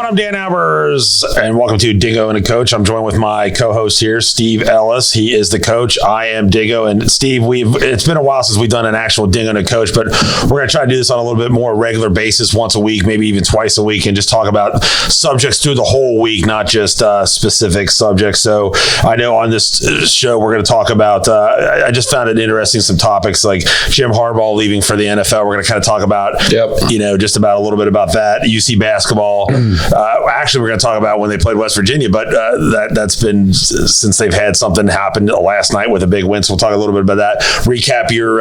I'm Dan Albers, and welcome to Dingo and a Coach. I'm joined with my co-host here, Steve Ellis. He is the coach. I am Dingo. And Steve, it's been a while since we've done an actual Dingo and a Coach, but we're going to try to do this on a little bit more regular basis, once a week, maybe even twice a week, and just talk about subjects through the whole week, not just specific subjects. So I know on this show, we're going to talk about, I just found it interesting, some topics like Jim Harbaugh leaving for the NFL. We're going to kind of talk about, just about a little bit about that. UC basketball. Actually, we're going to talk about when they played West Virginia, but that's been since they've had something happen last night with a big win. So we'll talk a little bit about that. Recap your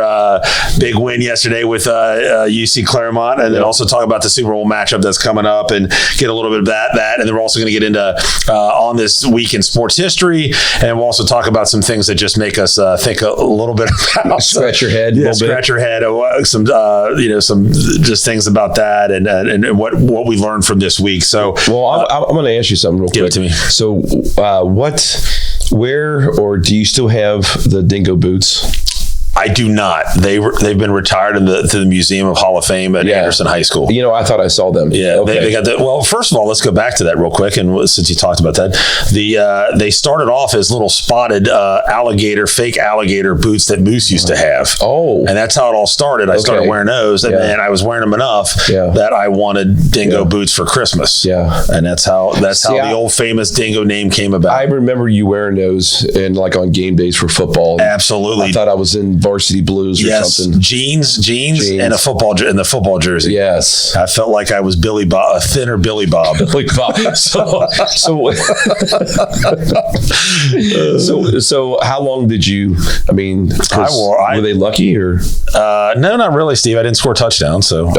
big win yesterday with UC Claremont, and then also talk about the Super Bowl matchup that's coming up and get a little bit of that. And then we're also going to get into on this week in sports history, and we'll also talk about some things that just make us think a little bit about scratch your head, scratch your head. Some some just things about that, and what we learned from this week. So, I'm going to ask you something real quick. Give it to me. So, where, or do you still have the Dingo boots? I do not. They've been retired to the Museum of Hall of Fame at Anderson High School. You know, I thought I saw them. Yeah, okay. They got that. Well, first of all, let's go back to that real quick. And since you talked about that, they started off as little spotted fake alligator boots that Moose used to have. Oh, and that's how it all started. I started wearing those, and then I was wearing them enough that I wanted Dingo boots for Christmas. Yeah, and that's how the old famous Dingo name came about. I remember you wearing those and like on game days for football. Absolutely. I thought I was in Varsity Blues or something. Jeans, and a football jersey. Yes, I felt like I was Billy Bob, a thinner Billy Bob. Billy Bob. So how long did you? I mean, were they lucky or? No, not really, Steve. I didn't score touchdowns, so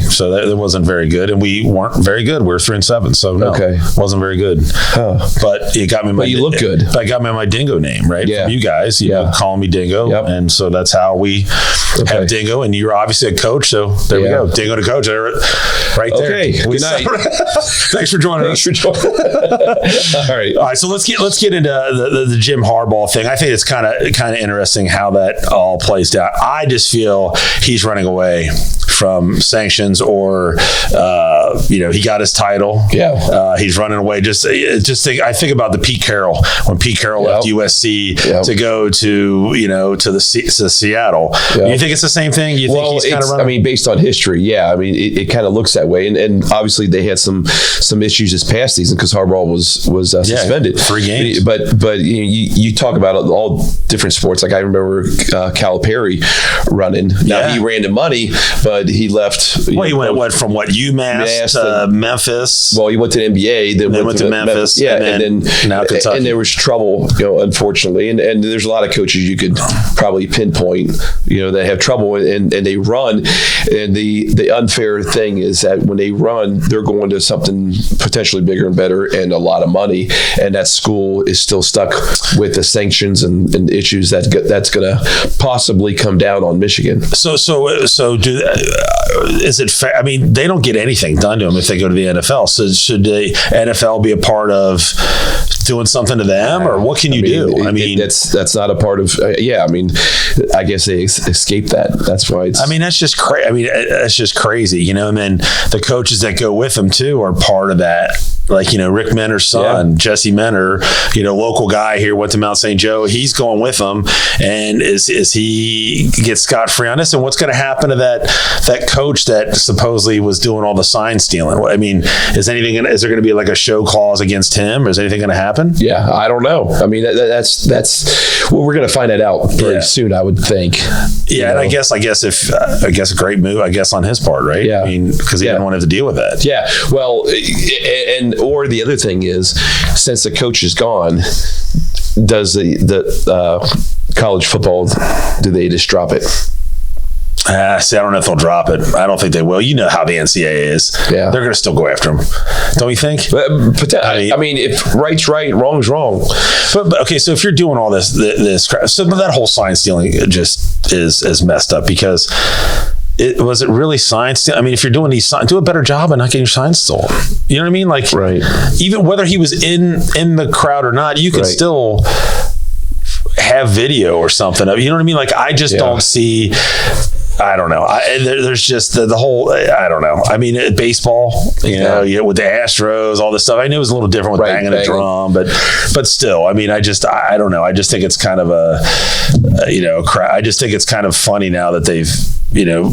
so that wasn't very good, and we weren't very good. We were 3-7, so no, wasn't very good. But it got me. You look good. That got me my Dingo name, right? Yeah. From you guys, you know, calling me Dingo, and so that's how we have Dingo. And you're obviously a coach, so there we go, Dingo to coach, right there. Okay, good night. Thanks for joining us. All right. So let's get into the Jim Harbaugh thing. I think it's kind of interesting how that all plays out. I just feel he's running away from sanctions, or he got his title. He's running away. I think about the Pete Carroll, when Pete Carroll left USC to go to Seattle. You think it's the same thing? You think he's kind of running? I mean, based on history, I mean, it kind of looks that way, and obviously they had some issues this past season because Harbaugh was suspended 3 games. But you talk about all different sports. Like I remember Calipari running. Now he ran to money, but he left. He went from UMass to Memphis. Well, he went to the NBA, then went to Memphis. And then now Kentucky. And there was trouble, unfortunately. And there's a lot of coaches you could probably pinpoint, that have trouble and they run. And the unfair thing is that when they run, they're going to something potentially bigger and better and a lot of money. And that school is still stuck with the sanctions and issues that's going to possibly come down on Michigan. So is it fair? I mean, they don't get anything done to them if they go to the NFL. So should the NFL be a part of doing something to them, or what can you do? I mean, that's not a part of. I mean, I guess they escape that. That's why it's. I mean, that's just crazy. I mean, that's just crazy, And then the coaches that go with them too are part of that. Like, Rick Menner's son, Jesse Menner, local guy here, went to Mount St. Joe. He's going with them. And is he gets scot-free on this? And what's going to happen to that coach that supposedly was doing all the sign stealing? I mean, is there going to be like a show clause against him? Or is anything going to happen? Yeah, I don't know. I mean, that's well, we're going to find that out very soon, I would think. Yeah, and I guess a great move, on his part, right? Yeah. I mean, because he didn't want to have to deal with that. Yeah. Well, or the other thing is, since the coach is gone, does the college football, do they just drop it? I don't know if they'll drop it. I don't think they will. You know how the NCAA is. Yeah. They're going to still go after them. Don't you think? I mean, if right's right, wrong's wrong. But okay, so if you're doing all this crap, so that whole sign stealing just is messed up because was it really signs? I mean, if you're doing these signs, do a better job of not getting your signs stolen. You know what I mean? Like, even whether he was in the crowd or not, you could still have video or something. You know what I mean? Like, I just don't see I don't know. There's just the whole, I don't know. I mean, baseball, you know, with the Astros, all this stuff. I knew it was a little different with banging a drum, but still, I mean, I don't know. I just think it's kind of I just think it's kind of funny now that they've, you know,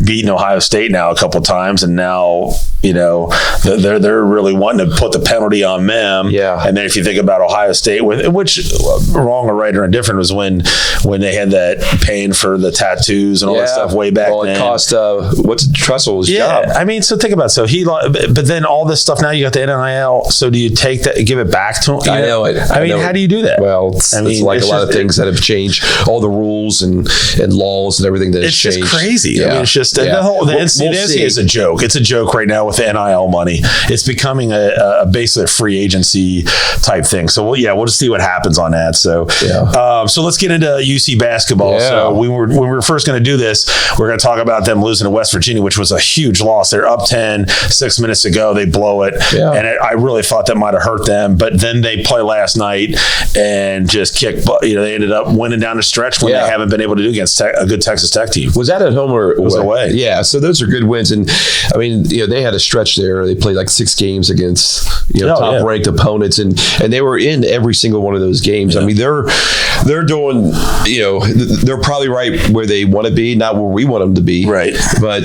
beaten Ohio State now a couple of times, and now, you know, they're really wanting to put the penalty on them. Yeah. And then if you think about Ohio State, which wrong or right or indifferent, was when they had that paying for the tattoos and all that stuff way back then. It cost what's Trestle's job. I mean, so think about it. So but then all this stuff now you got the NIL. So do you take that, give it back to him? I know it. I mean, how do you do that? Well, it's like a lot of things that have changed, all the rules and laws and everything that has changed. It's just crazy. Yeah. I mean, it's just the NCAA is a joke. It's a joke right now with the NIL money. It's becoming basically a free agency type thing. So we'll just see what happens on that. So so let's get into UC basketball. Yeah. So when we were first going to do this, we're going to talk about them losing to West Virginia, which was a huge loss. They're up 10, 6 minutes to go. They blow it. Yeah. And I really thought that might have hurt them. But then they play last night and just kick. You know, they ended up winning down the stretch when they haven't been able to do against a good Texas Tech team. Was that at home or was away? Yeah. So those are good wins. And I mean, you know, they had a stretch there. They played like 6 games against, you know, top ranked opponents, and they were in every single one of those games. Yeah. I mean, they're doing, you know, they're probably right where they want to be, not where we want them to be. Right. But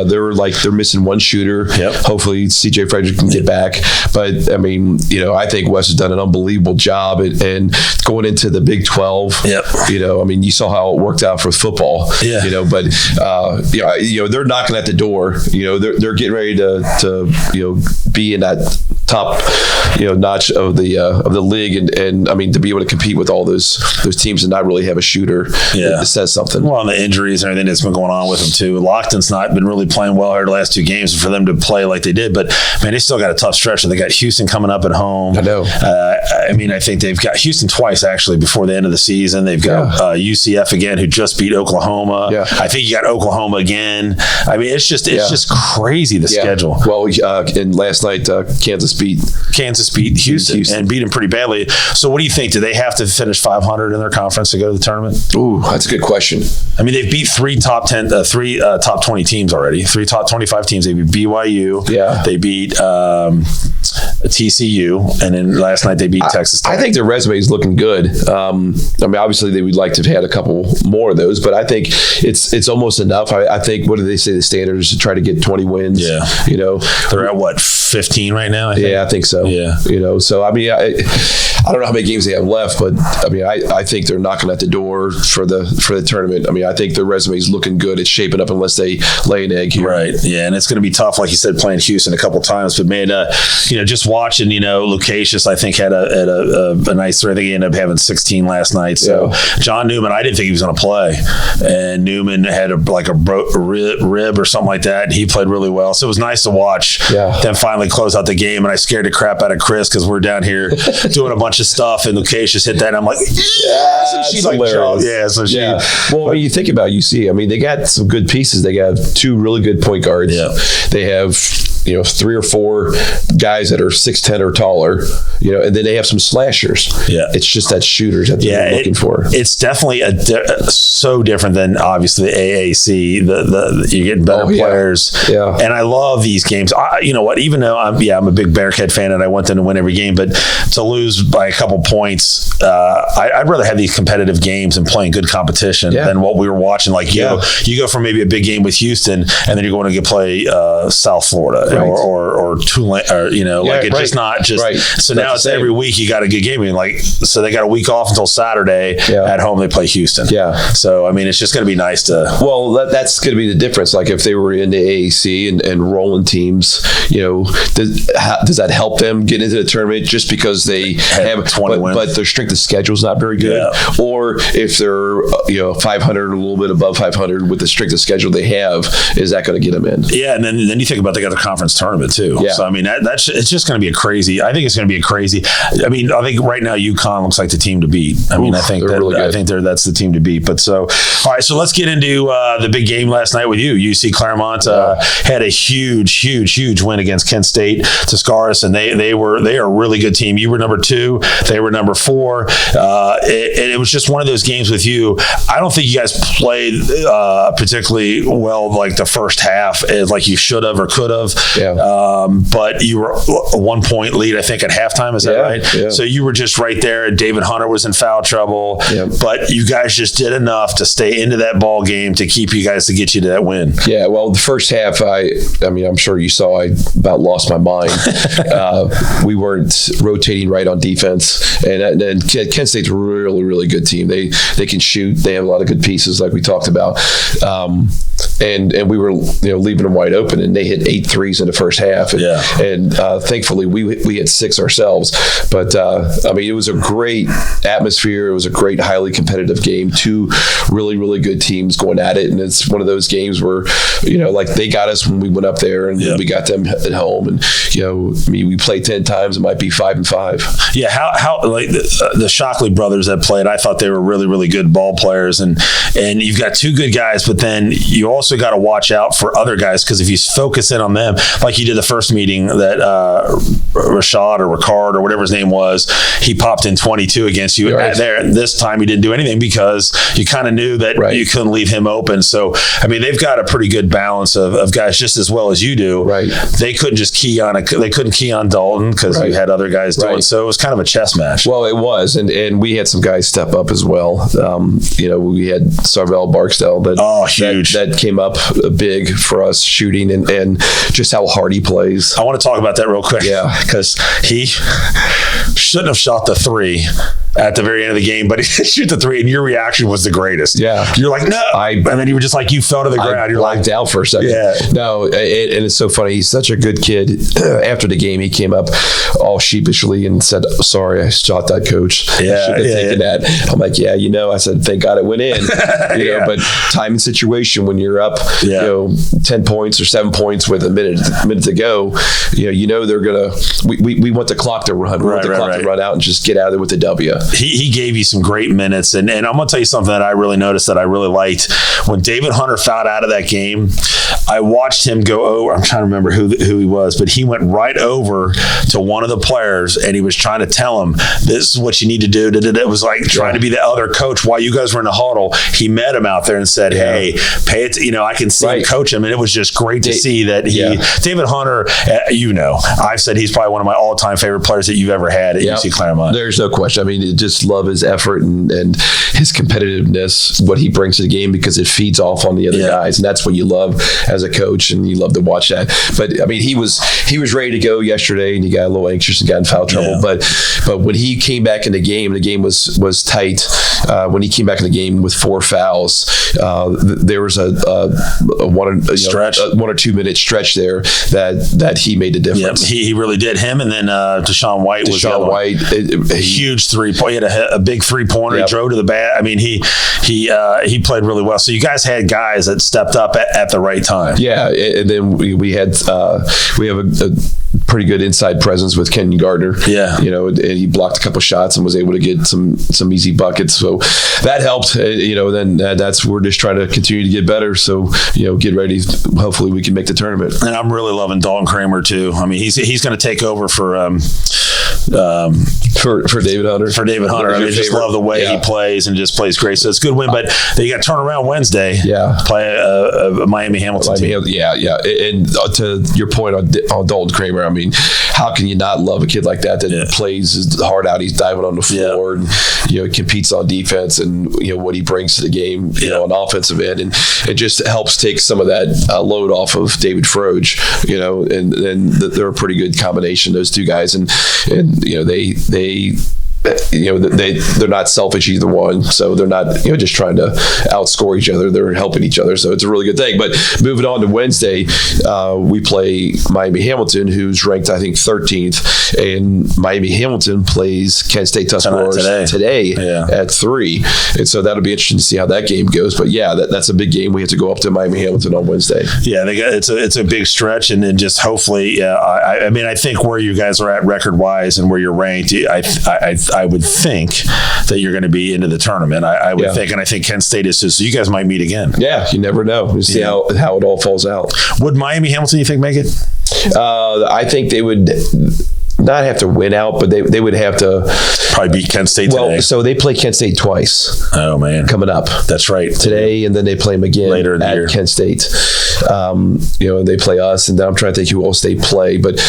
they're missing one shooter. Yep. Hopefully CJ Frederick can get back. But I mean, you know, I think Wes has done an unbelievable job and going into the Big 12. Yep. You know, I mean, you saw how it worked out for football. Yeah. You know, but you know, they're knocking at the door. You know, they're getting ready to you know, be in that top, you know, notch of the league, and I mean, to be able to compete with all those teams and not really have a shooter, it says something. Well, and the injuries and everything that's been going on with them too. Lockton's not been really playing well here the last 2 games, and for them to play like they did, but man, they still got a tough stretch. And they got Houston coming up at home. I know. I mean, I think they've got Houston twice actually before the end of the season. They've got UCF again, who just beat Oklahoma. Yeah. I think you got Oklahoma again. I mean, it's just crazy the schedule. Well, and last night Kansas beat Houston and beat them pretty badly. So what do you think? Do they have to finish 500 in their conference to go to the tournament? Ooh, that's a good question. I mean, they've beat 3 top 20 teams already. 3 top 25 teams. They beat BYU. Yeah. They beat TCU, and then last night they beat Texas Tech. I think their resume is looking good. I mean, obviously they would like to have had a couple more of those, but I think it's almost enough. I think, what do they say the standard is, to try to get 20 wins? Yeah. You know, they're at what, 15 right now? I think. Yeah, I think so. Yeah. You know, so I mean, I don't know how many games they have left, but I mean, I think they're knocking at the door for the tournament. I mean, I think their resume is looking good. It's shaping up unless they lay an egg here. Right. Yeah, and it's going to be tough, like you said, playing Houston a couple times. But man, you know, just watching, you know, Lucasius, I think had a nice throw. I think he ended up having 16 last night. So John Newman, I didn't think he was going to play, and Newman had a rib or something like that, and he played really well. So it was nice to watch them finally close out the game. And I scared the crap out of Chris because we're down here doing a bunch of stuff, and Lucasius hit that, and I'm like, yes! And she's like, Well, when you think about UC, I mean, they got some good pieces. They got 2 really good point guards. Yeah. They have, you know, 3 or 4 guys that are 6'10" or taller, you know, and then they have some slashers. Yeah. It's just that shooters that they're looking for. It's definitely so different than obviously the AAC. You're getting better players. Yeah. And I love these games. You know what? Even though I'm a big Bearcat fan and I want them to win every game, but to lose by a couple points, I'd rather have these competitive games and playing good competition than what we were watching. Like, you go from maybe a big game with Houston, and then you're going to get play South Florida or Tulane, or, you know, like it's just not just. Right. So now it's every week you got a good game. I mean, like, so they got a week off until Saturday. At home they play Houston. Yeah. So I mean, it's just going to be nice to. Well, that's going to be the difference. Like if they were in the AAC and rolling teams, you know, does that help them get into the tournament just because they have 20 wins, but their strength of schedule is not very good, or if they're 500 or a little bit above 500 with the strength of schedule they have, is that going to get them in? Yeah, and then you think about they got the conference conference tournament too. Yeah. So I mean, it's just going to be I think it's going to be a crazy. I mean, I think right now UConn looks like the team to beat. I mean, I think that's the team to beat. But all right. So let's get into the big game last night with you. UC Claremont had a huge win against Kent State to scar us, and they are a really good team. You were number 2, they were number 4. It was just one of those games with you. I don't think you guys played particularly well, like the first half, like you should have or could have. Yeah. But you were a 1-point lead, I think, at halftime. Is that right? Yeah. So you were just right there. David Hunter was in foul trouble, but you guys just did enough to stay into that ball game to keep you guys to get you to that win. Yeah. Well, the first half, I mean, I'm sure you saw I about lost my mind. We weren't rotating right on defense, and Kent State's a really good team. They can shoot. They have a lot of good pieces, like we talked about. And we were leaving them wide open, and they hit 8 threes in the first half. And thankfully we hit 6 ourselves. But I mean, it was a great atmosphere. It was a great, highly competitive game. 2 really good teams going at it, and it's one of those games where like they got us when we went up there, and we got them at home. And I mean, we played 10 times. It might be 5-5. Yeah. How like the Shockley brothers that played, I thought they were really good ball players, and you've got 2 good guys, but then you also got to watch out for other guys, because if you focus in on them, like you did the first meeting that Rashad or Ricard or whatever his name was, he popped in 22 against you. Right. There, this time he didn't do anything because you kind of knew that you couldn't leave him open. So I mean, they've got a pretty good balance of guys just as well as you do. Right. They couldn't just key on Dalton because you had other guys doing. So it was kind of a chess match. Well, it was, and we had some guys step up as well. We had Sarvel Barksdale that came up big for us shooting, and just how hard he plays. I want to talk about that real quick. Yeah, because he shouldn't have shot the 3 at the very end of the game, but he shoot the 3, and your reaction was the greatest. Yeah, you're like, no, and then you were just like, you fell to the ground. You're blacked out for a second. Yeah, no, and it's so funny. He's such a good kid. After the game, he came up all sheepishly and said, "Sorry, I shot that, coach. I should have taken that." I'm like, I said, thank God it went in. But time and situation, when you're up, 10 points or 7 points with a minute to go, they're gonna. We want the clock to run. We want the clock to run out and just get out of there with the W. He gave you some great minutes, and I'm going to tell you something that I really noticed that I really liked. When David Hunter fouled out of that game, I watched him go over. I'm trying to remember who he was, but he went right over to one of the players, and he was trying to tell him, this is what you need to do. It was like trying to be the other coach while you guys were in the huddle. He met him out there and said, hey, pay it. I can see him coach him, and it was just great to see that David Hunter, I've said he's probably one of my all-time favorite players that you've ever had at UC Claremont. There's no question. I mean, just love his effort and his competitiveness, what he brings to the game, because it feeds off on the other guys, and that's what you love as a coach, and you love to watch that. But I mean, he was ready to go yesterday, and he got a little anxious and got in foul trouble. But when he came back in the game was tight. When he came back in the game with 4 fouls, there was a 1 or 2 minute stretch there that he made a difference. He really did. Him, and then Deshaun White was the other one. Huge 3-point. He had a big 3-pointer. He drove to the bat. I mean, he played really well. So you guys had guys that stepped up at the right time. Yeah, and then we have a pretty good inside presence with Ken Gardner. Yeah, and he blocked a couple shots and was able to get some easy buckets. So that helped. Then we're just trying to continue to get better. So get ready. Hopefully we can make the tournament. And I'm really loving Dalton Kramer too. I mean, he's going to take over for David Hunter. For David Hunter, I mean, just love the way he plays and just plays great. So it's a good win. But then you got to turn around Wednesday. Yeah, play a Miami Hamilton team. Yeah. And to your point on Dalton Kramer, I mean, how can you not love a kid like that plays his heart out? He's diving on the floor and competes on defense, and what he brings to the game, on offensive end, and it just helps take some of that load off of David Froge. And they're a pretty good combination, those two guys, and they they're not selfish either one, so they're not just trying to outscore each other. They're helping each other, so it's a really good thing. But moving on to Wednesday, we play Miami Hamilton, who's ranked I think 13th, and Miami Hamilton plays Kent State Tuscarawas today at 3, and so that'll be interesting to see how that game goes. But that's a big game. We have to go up to Miami Hamilton on Wednesday. Yeah, it's a big stretch, and then just hopefully, I mean, I think where you guys are at record wise and where you're ranked, I would think that you're going to be into the tournament. I would think, and I think Kent State is too. So you guys might meet again. Yeah, you never know. We'll see how it all falls out. Would Miami Hamilton, you think, make it? I think they would not have to win out, but they would have to probably beat Kent State today. Well, so they play Kent State twice. Oh man, coming up. That's right. Today, and then they play them again later in the year. Kent State. They play us, and then I'm trying to think who else they play. But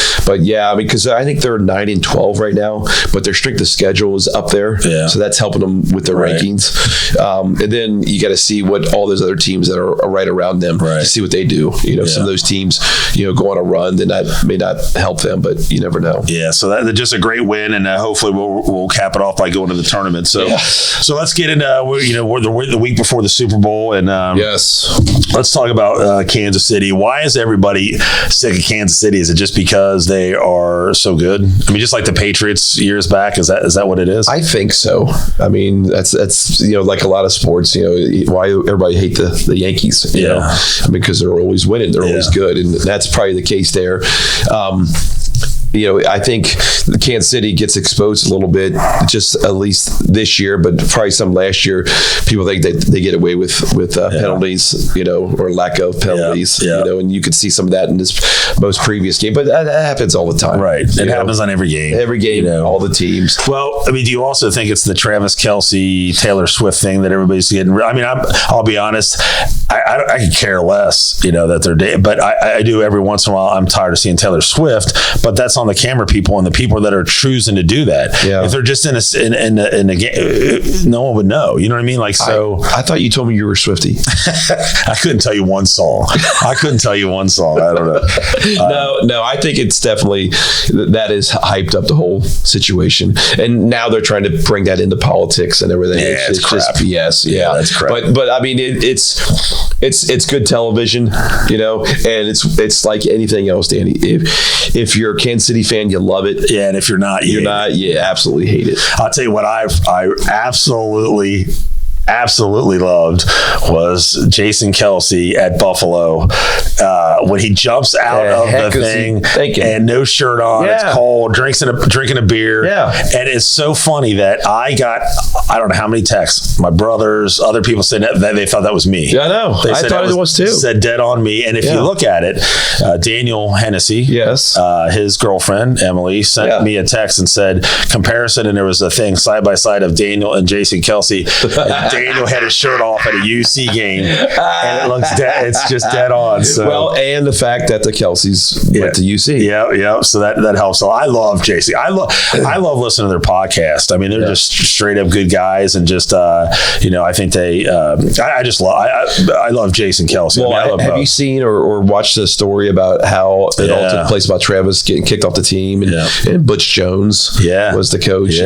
yeah, I mean, because I think they're 9-12 right now, but their strength of schedule is up there, so that's helping them with their rankings. And then you got to see what all those other teams that are right around them to see what they do. Some of those teams, go on a run, then that may not help them, but you never know. Yeah, so that's just a great win, and hopefully we'll cap it off by going to the tournament. So let's get into we're the week before the Super Bowl, and let's talk about Kansas City. Why is everybody sick of Kansas City? Is it just because they are so good? I mean, just like the Patriots years back. Is that what it is? I think so. I mean, that's like a lot of sports. Why everybody hate the Yankees? You know, because they're always winning. They're always good, and that's probably the case there. I think Kansas City gets exposed a little bit, just at least this year, but probably some last year. People think that they get away with penalties, or lack of penalties, and you could see some of that in this most previous game. But that happens all the time, right? It happens on every game, all the teams. Well, I mean, do you also think it's the Travis Kelce, Taylor Swift thing that everybody's getting? I mean, I'll be honest, I could care less, that they're but I do every once in a while. I'm tired of seeing Taylor Swift, but that's on the camera people and the people that are choosing to do that. If they're just in a game, no one would know. You know what I mean? Like, so I thought you told me you were a Swiftie. I couldn't tell you one song. I don't know. No, I think it's definitely that is hyped up the whole situation, and now they're trying to bring that into politics and everything. Yeah, it's crap. Just BS. Yeah, that's crap. But I mean, it's good television, and it's like anything else, Danny. If you're a Kansas City fan, you love it. Yeah, and if you're not, you absolutely hate it. I'll tell you what I absolutely loved was Jason Kelce at Buffalo when he jumps out of the thing and no shirt on. It's cold, drinking a beer. And it's so funny that I don't know how many texts, my brothers, other people said that they thought that was me. Yeah, I know. I thought it was too. Said dead on me. And if you look at it, Daniel Hennessy, his girlfriend Emily sent me a text and said comparison, and there was a thing side by side of Daniel and Jason Kelce. Daniel had his shirt off at a UC game, and it looks it's just dead on. So. Well, and the fact that the Kelces went to UC. Yeah. So that helps. So I love JC. I love listening to their podcast. I mean, they're just straight up good guys, and just I think they. I love Jason Kelce. Well, have you seen or watched the story about how it all took place about Travis getting kicked off the team, and Butch Jones was the coach,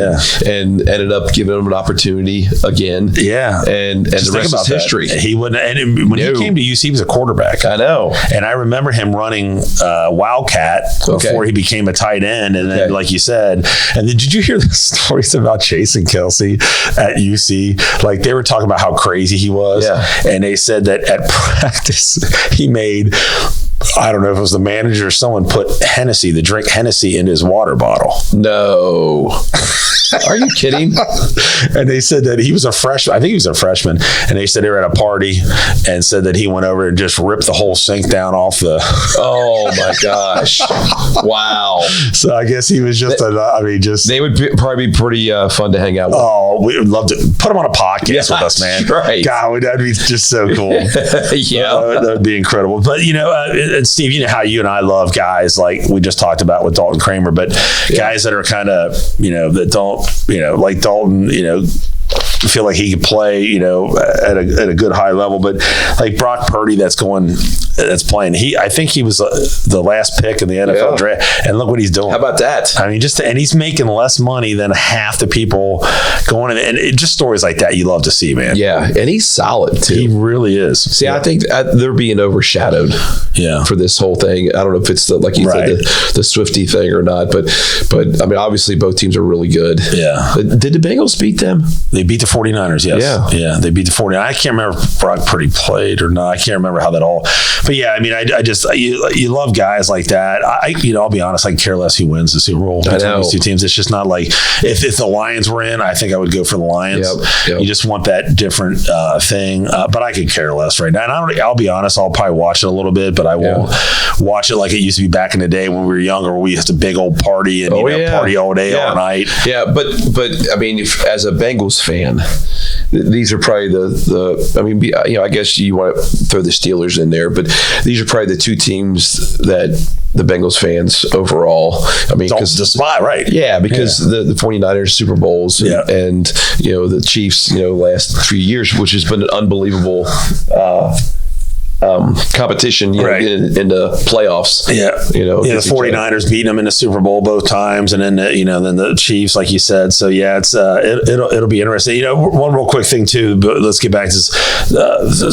and ended up giving him an opportunity again. And the rest is history. He wouldn't. And when he came to UC, he was a quarterback. I know. And I remember him running Wildcat before he became a tight end. And then, like you said, and then did you hear the stories about Jason Kelce at UC? Like they were talking about how crazy he was. And they said that at practice he made, I don't know if it was the manager or someone put the drink Hennessy into his water bottle. No. Are you kidding? And they said that he was a freshman. I think he was a freshman. And they said they were at a party and said that he went over and just ripped the whole sink down off the. Oh my gosh! Wow. So I guess he was just. They would probably be pretty fun to hang out with. Oh, we would love to put him on a podcast with us, man. Right. God, that'd be just so cool. That would be incredible. But Steve, you know how you and I love guys like we just talked about with Dalton Kramer, but guys that are kind of that don't like Dalton feel like he could play at a good high level, but like Brock Purdy that's going that's playing. I think he was the last pick in the NFL draft, and look what he's doing. How about that? I mean, and he's making less money than half the people going in, and just stories like that you love to see, man. Yeah, and he's solid too. He really is. See, I think they're being overshadowed. For this whole thing. I don't know if it's like you said, the Swiftie thing or not, but I mean, obviously both teams are really good. Yeah. Did the Bengals beat them? They beat the 49ers, yes. Yeah, they beat the 49ers. I can't remember if Brock Purdy played or not. I can't remember how that all. But yeah, I mean, I just you love guys like that. I'll be honest, I can care less who wins the Super Bowl between these two teams. It's just not like if the Lions were in, I think I would go for the Lions. Yep. You just want that different thing. But I could care less right now. And I'll be honest, I'll probably watch it a little bit, but I won't watch it like it used to be back in the day when we were younger, where we used to big old party and party all day, all night. Yeah, but I mean, as a Bengals fan, these are probably the I mean, I guess you want to throw the Steelers in there, but these are probably the two teams that the Bengals fans overall. I mean, because the spot, right? Yeah, because the 49ers Super Bowls and the Chiefs, last few years, which has been an unbelievable competition in the playoffs. The 49ers beating them in the Super Bowl both times, and then then the Chiefs, like you said. So it's it'll be interesting. One real quick thing too, but let's get back to this.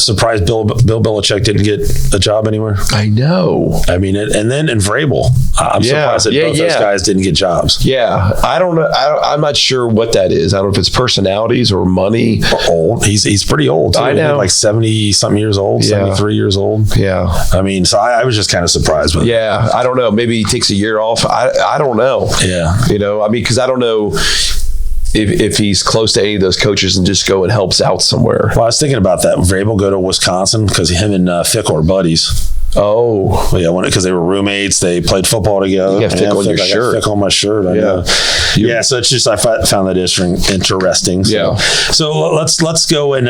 Surprised Bill Belichick didn't get a job anywhere. I know. I mean, and then in Vrabel, I'm surprised that both those guys didn't get jobs. Yeah, I don't know. I'm not sure what that is. I don't know if it's personalities or money. Or old. He's pretty old too. I know, like 70-something years old, 73 years old. Yeah. I mean, so I was just kind of surprised with it. Yeah, I don't know. Maybe he takes a year off. I don't know. Yeah. I mean, because I don't know if he's close to any of those coaches and just go and helps out somewhere. Well, I was thinking about that. Vrabel go to Wisconsin because him and Fickle are buddies. Oh. Well, yeah, because they were roommates. They played football together. You got Fickle on your shirt. Fickle on my shirt. I know. So it's just I found that interesting. So let's go in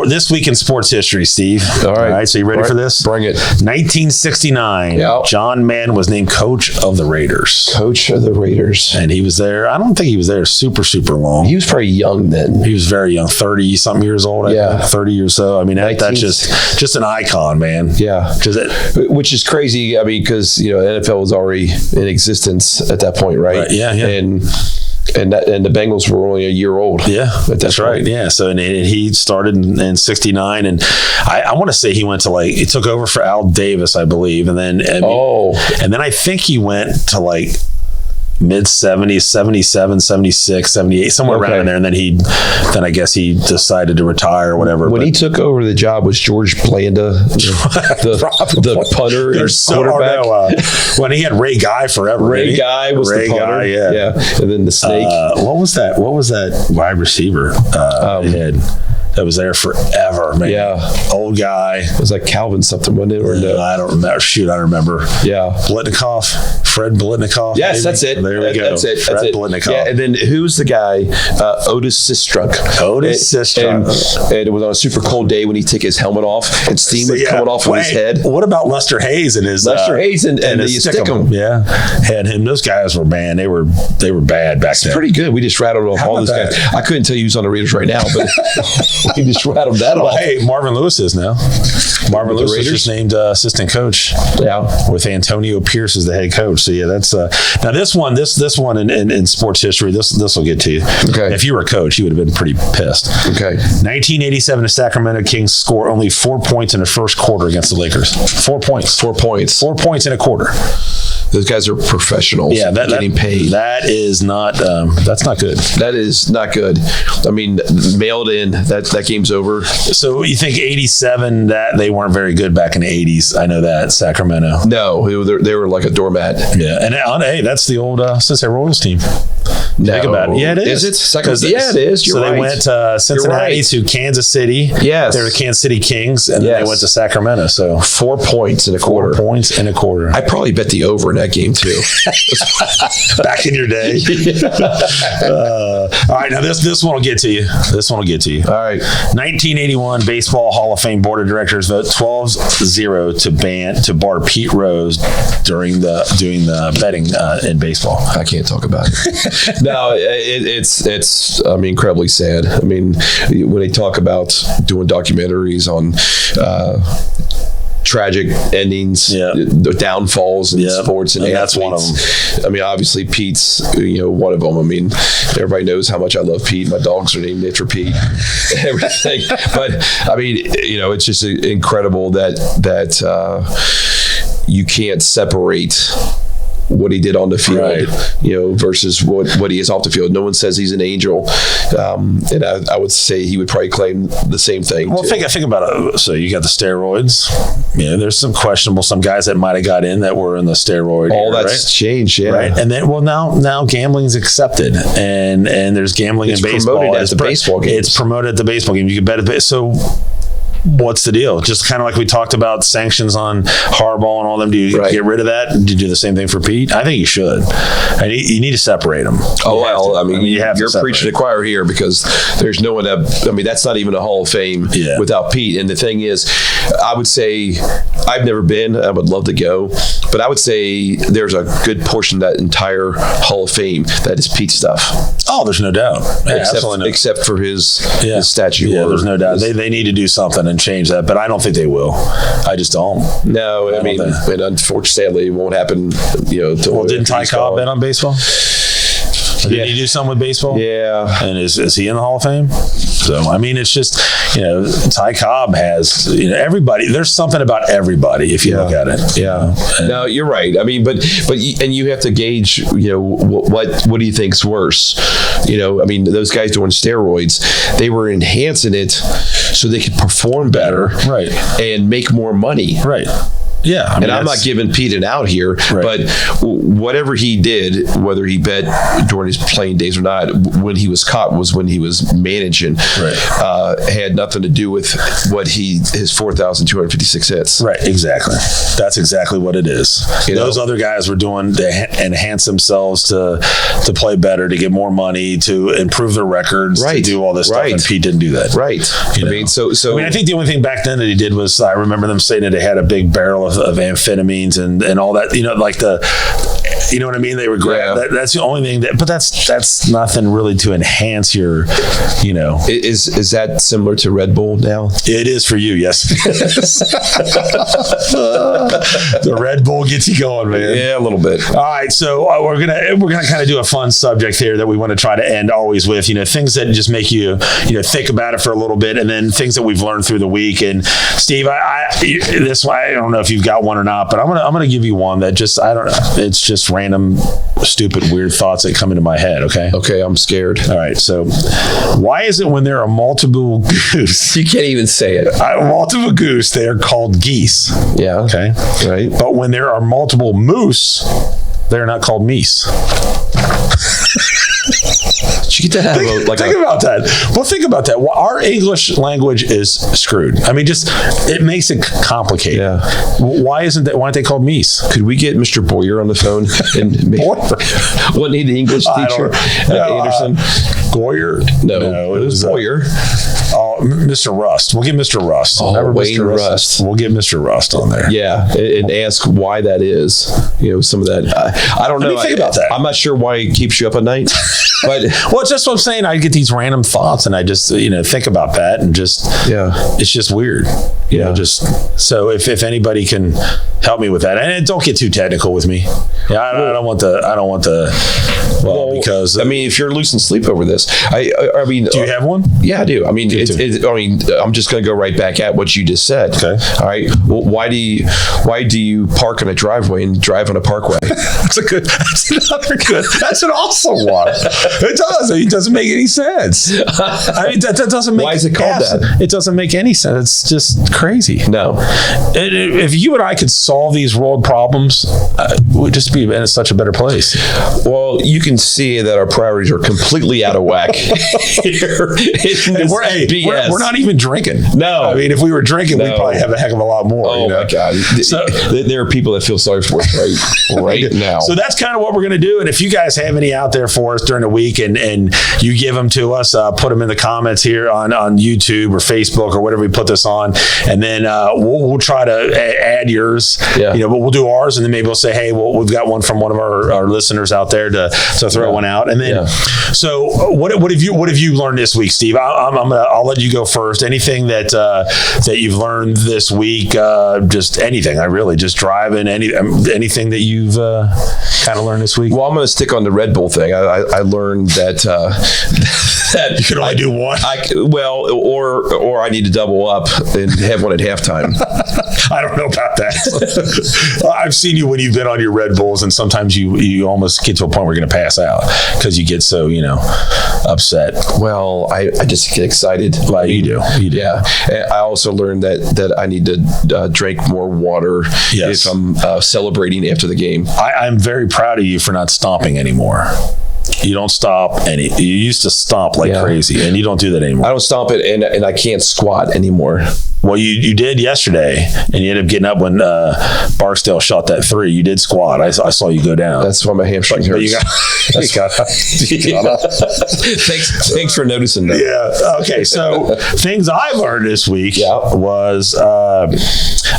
this week in sports history, Steve. All right. So you ready for this? Bring it. 1969. John Madden was named coach of the Raiders. Coach of the Raiders. And he was there. I don't think he was there super long. He was pretty young then. He was very young, 30-something years old. I think, 30 or so. I mean, that's just an icon, man. Yeah. Which is crazy. I mean, because NFL was already in existence at that point, right? Yeah. And the Bengals were only a year old. Yeah, that's right. Yeah. So and he started in 69, and I want to say he went to he took over for Al Davis, I believe, and then and then I think he went to mid-70s, 77, 76, 78, somewhere around in there. And then I guess he decided to retire or whatever. When he took over the job, was George Blanda the punter and quarterback? When he had Ray Guy forever. Ray Guy was the punter. Guy, yeah. And then the snake. What was that wide receiver he had? That was there forever, man. Yeah. Old guy. It was like Calvin something, wasn't it? Or no? I don't remember. Shoot, I remember. Yeah. Fred Blitnikoff. Yes, maybe? that's it. There we go. That's it. Fred Blitnikoff. Yeah, and then who's the guy? Otis Sistrunk. And it was on a super cold day when he took his helmet off and steam was coming off of his head. What about Lester Hayes and his... Lester Hayes and the Stickum. Yeah. Had him. Those guys were, man, they were bad back then. It's pretty good. We just rattled off all those guys. I couldn't tell you who's on the Raiders right now, but we just rattled that off. Hey, Marvin Lewis is now. Marvin Lewis was just named assistant coach. Yeah. With Antonio Pierce as the head coach. So yeah, that's now this one in sports history. This will get to you. Okay. If you were a coach, you would have been pretty pissed. Okay. 1987, the Sacramento Kings score only 4 points in the first quarter against the Lakers. 4 points. 4 points. 4 points in a quarter. Those guys are professionals. Yeah, getting paid. That is not. That's not good. That is not good. I mean, mailed in. That game's over. So you think 87? That they weren't very good back in the 80s. I know that Sacramento. No, they were like a doormat. Yeah, and hey, that's the old Cincinnati Royals team. Think about it. Yeah, it is. Is it? Yeah, it is. You're so right. They went Cincinnati to Kansas City. Yes. They were Kansas City Kings, and then they went to Sacramento. So 4 points in a quarter. 4 points in a quarter. I probably bet the over in that game too. Back in your day. All right, now this one will get to you. All right. 1981 Baseball Hall of Fame Board of Directors vote 12-0 to bar Pete Rose doing the betting in baseball. I can't talk about it. No, it's incredibly sad. I mean, when they talk about doing documentaries on tragic endings, downfalls in sports and that's one of them. I mean, obviously Pete's one of them. I mean, everybody knows how much I love Pete. My dogs are named after Pete. Everything, but I mean, it's just incredible that you can't separate what he did on the field, versus what he is off the field. No one says he's an angel, and I would say he would probably claim the same thing. Well, think about it. So you got the steroids. There's some guys that might have got in that were in the steroid. All that's changed, right? And then, now gambling's accepted, and there's gambling in baseball. Promoted at the baseball games. It's promoted at the baseball game. You can bet it. So what's the deal? Just kind of like we talked about sanctions on Harbough and all them. Do you get rid of that? Do you do the same thing for Pete? I think you should. And you need to separate them. You're preaching to the choir here, because there's no one that's not even a Hall of Fame without Pete. And the thing is, I would say, I've never been, I would love to go, but I would say there's a good portion of that entire Hall of Fame that is Pete stuff. Oh, there's no doubt. Except for his statue. Yeah, there's no doubt. They need to do something and change that, but I don't think they will. I just don't. No, I mean, unfortunately, sadly, it won't happen. Didn't Ty Cobb bet on baseball? Did he do something with baseball? Yeah. And is he in the Hall of Fame? So, I mean, it's just, Ty Cobb has, everybody. There's something about everybody if you look at it. Yeah. No, you're right. I mean, but you have to gauge, what do you think's worse? I mean, those guys doing steroids, they were enhancing it so they could perform better. Right. And make more money. Right. Yeah, I mean, I'm not giving Pete an out here, but whatever he did, whether he bet during his playing days or not, when he was caught was when he was managing. Had nothing to do with what his 4,256 hits. Right, exactly. That's exactly what it is. Those other guys were doing to enhance themselves to play better, to get more money, to improve their records, to do all this stuff, and Pete didn't do that. Right. I mean, I think the only thing back then that he did was, I remember them saying that they had a big barrel of amphetamines and all that, like you know what I mean? They were great. That's the only thing but that's nothing really to enhance your, Is that similar to Red Bull now? It is for you, yes. The Red Bull gets you going, man. Yeah, a little bit. All right, so we're gonna kind of do a fun subject here that we want to try to end always with, things that just make you, think about it for a little bit, and then things that we've learned through the week. And Steve, I don't know if you've got one or not, but I'm gonna give you one that just, I don't know, it's just random, stupid, weird thoughts that come into my head. Okay, I'm scared. All right, so why is it when there are multiple goose, you can't even say it, multiple goose, they are called geese? Yeah. Okay. Right. But when there are multiple moose, they're not called meese. Did you get that? Think about that. Well, think about that. Our English language is screwed. I mean, it makes it complicated. Yeah. Why aren't they called meese? Could we get Mr. Boyer on the phone? Wasn't he the English teacher at Anderson? Boyer? No, it was Boyer. Mr. Rust. We'll get Mr. Rust. Wayne Rust. We'll get Mr. Rust on there. Yeah, and ask why that is. Some of that. I don't know. Think about that. I'm not sure why it keeps you up at night. But it's just what I'm saying. I get these random thoughts, and I just think about that, and just it's just weird. So if anybody can help me with that, and don't get too technical with me. Yeah, I don't want the. Well, because I mean, if you're losing sleep over this, I mean, do you have one? Yeah, I do. I mean, I'm just going to go right back at what you just said. Okay. All right. Well, why do you park in a driveway and drive on a parkway? That's another good. That's an awesome one. It doesn't make any sense. I mean, that doesn't make. Why is it called that? It doesn't make any sense. It's just crazy. No. If you and I could solve these world problems, we'd just be in such a better place. Well, you can see that our priorities are completely out of whack here. We're not even drinking. No. I mean, if we were drinking, we'd probably have a heck of a lot more. Oh, my God. So, there are people that feel sorry for us right now. So that's kind of what we're going to do. And if you guys have any out there for us during the week, week, and you give them to us, put them in the comments here on YouTube or Facebook or whatever we put this on, and then we'll try to add yours. Yeah. But we'll do ours, and then maybe we'll say, hey, we've got one from one of our listeners out there to throw one out. And then, so what have you learned this week, Steve? I'll let you go first. Anything that you've learned this week? Just anything. Just driving. Anything that you've kind of learned this week? Well, I'm going to stick on the Red Bull thing. I learned that that you can only do one. Or I need to double up and have one at halftime. I don't know about that. I've seen you when you've been on your Red Bulls, and sometimes you almost get to a point where you're going to pass out because you get so upset. Well, I just get excited. Like you do. Yeah. And I also learned that I need to drink more water if I'm celebrating after the game. I'm very proud of you for not stomping anymore. You don't stomp you used to stomp like crazy, and you don't do that anymore. I don't stomp it, and I can't squat anymore. Well, you did yesterday, and you ended up getting up when Barksdale shot that 3. You did squat. I saw you go down. That's why my hamstring hurts. Thanks for noticing that. Yeah. Okay. So things I've learned this week was I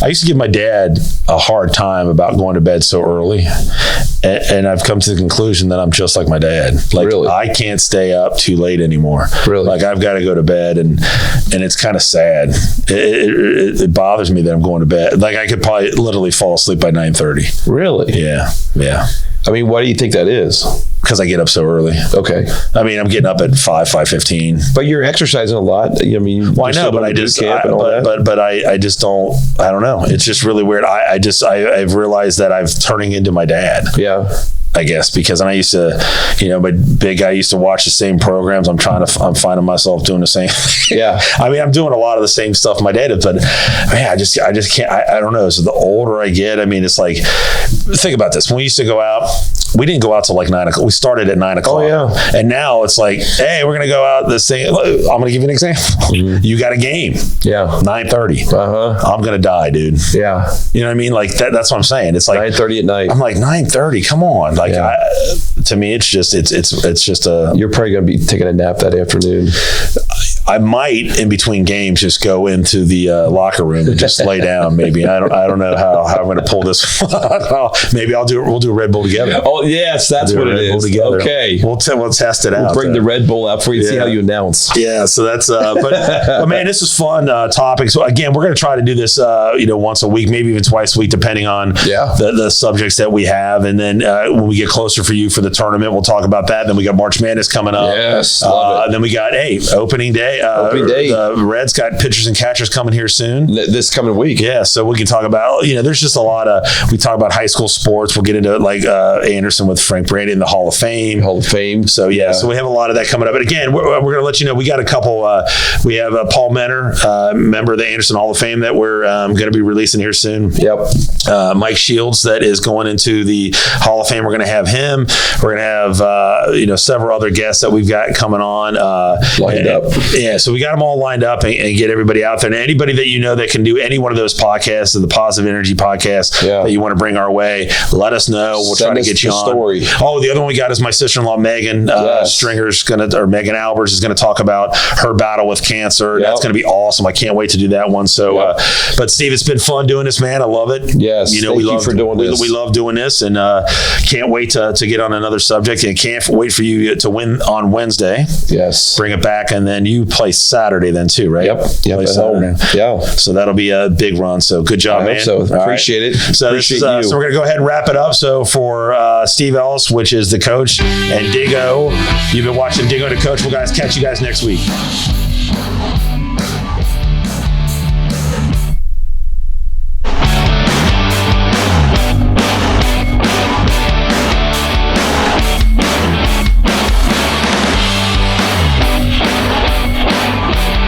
used to give my dad a hard time about going to bed so early, and I've come to the conclusion that I'm just like my dad. Like, really? I can't stay up too late anymore. Really? Like, I've got to go to bed, and it's kind of sad. It bothers me that I'm going to bed. Like, I could probably literally fall asleep by 9:30. Really? Yeah. I mean, why do you think that is? Because I get up so early. Okay. I mean, I'm getting up at 5:15. But you're exercising a lot. I mean, well, I know, but I just don't. I don't know. It's just really weird. I've realized that I'm turning into my dad. Yeah. I guess, because I used to, my big guy used to watch the same programs. I'm finding myself doing the same. Yeah. I mean, I'm doing a lot of the same stuff my dad did, but man, I just can't, I don't know. So the older I get, I mean, it's like, think about this. When we used to go out, we didn't go out till like 9 o'clock. We started at 9 o'clock. Oh, yeah. And now it's like, hey, we're going to go out this thing. I'm going to give you an example. Mm-hmm. You got a game. Yeah. 9:30. I'm going to die, dude. Yeah. You know what I mean? Like that's what I'm saying. It's like 9:30 at night. I'm like 9:30. Come on. Like to me, it's just a. You're probably going to be taking a nap that afternoon. I might, in between games, just go into the locker room and just lay down. Maybe I don't know how I'm going to pull this. Maybe we'll do a Red Bull together. Oh yes, that's what it is. Okay, we'll test it out. We'll bring the Red Bull out for you to see how you announce. Yeah, so that's. But man, this is fun topic. So again, we're going to try to do this once a week, maybe even twice a week, depending on the subjects that we have. And then when we get closer for you for the tournament, we'll talk about that. Then we got March Madness coming up. Yes, love it. Then we got opening day. The Reds got pitchers and catchers coming here soon. This coming week. Yeah, so we can talk about, there's just a lot of, we talk about high school sports. We'll get into like Anderson with Frank Brady in the Hall of Fame. So so we have a lot of that coming up. But again, we're going to let you know, we got a couple, we have Paul Menner, member of the Anderson Hall of Fame that we're going to be releasing here soon. Yep. Mike Shields that is going into the Hall of Fame. We're going to have him. We're going to have, several other guests that we've got coming on. Lined up. Yeah, so we got them all lined up and get everybody out there. And anybody that that can do any one of those podcasts, the Positive Energy podcast that you want to bring our way, let us know. We'll try to get you on. Story. Oh, the other one we got is my sister-in-law, Megan Stringer's Megan Albers is going to talk about her battle with cancer. That's going to be awesome. I can't wait to do that one. So, but Steve, it's been fun doing this, man. I love it. Yes, thank you for doing this. We love doing this, and can't wait to get on another subject, and can't wait for you to win on Wednesday. Yes. Bring it back, and then you play Saturday then too, right? Yep. Play Saturday. Yeah. So that'll be a big run. So good job, man. So appreciate it. So appreciate you. So we're gonna go ahead and wrap it up. So for Steve Ellis, which is the coach, and Dingo, you've been watching Dingo to Coach. Well, guys, catch you guys next week.